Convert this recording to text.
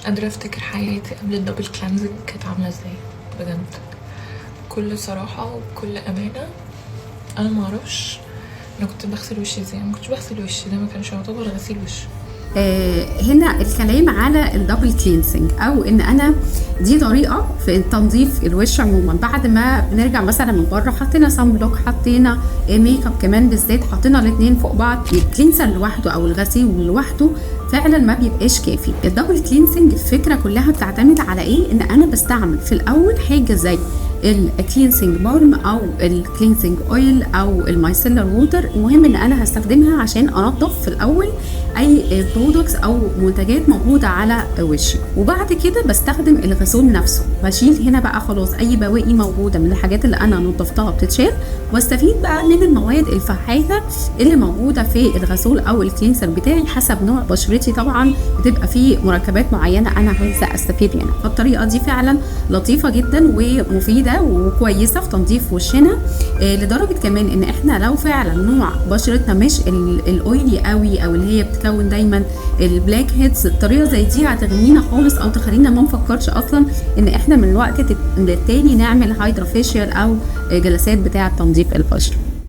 قادرة افتكر حياتي قبل الدبل كلانزنج كانت عاملة ازاي بجد. بكل صراحة وبكل امانة انا معرفش انا كنت بغسل وشي ازاي. ما كنتش بغسل وشي، ده ما كانش يعتبر غسيل وش. هنا الكلام على الدبل كلينسنج، او ان انا دي طريقه في تنظيف الوش عموما. بعد ما بنرجع مثلا من بره حطينا صن بلوك، حطينا ميك اب كمان بالذات، حطينا الاثنين فوق بعض، الكلينسر لوحده او الغسيل لوحده فعلا ما بيبقاش كافي. الدبل كلينسنج الفكره كلها بتعتمد على ايه؟ ان انا بستعمل في الاول حاجه زي الكلينسنج بالم او الكلينسنج اويل او المايسيلر ووتر. المهم ان انا هستخدمها عشان انظف في الاول اي برودكتس او منتجات موجوده على وشي، وبعد كده بستخدم الغسول نفسه. بشيل هنا بقى خلاص اي بواقي موجوده من الحاجات اللي انا نظفتها بتتشال، واستفيد بقى من المواد الفعاله اللي موجوده في الغسول او الكلينسر بتاعي حسب نوع بشرتي. طبعا بتبقى فيه مركبات معينه انا عايزه استفيد منها. فالطريقه دي فعلا لطيفه جدا ومفيده وكويسه في تنظيف وشنا، لدرجه كمان ان احنا لو فعلا نوع بشرتنا مش الاويلي قوي او اللي هي بتكون دايما البلاك هيدز، الطريقه زي دي هتغنينا خالص او تخلينا ما نفكرش اصلا ان احنا من وقت للتاني نعمل هايدرا فيشيال او جلسات بتاعه تنظيف البشره.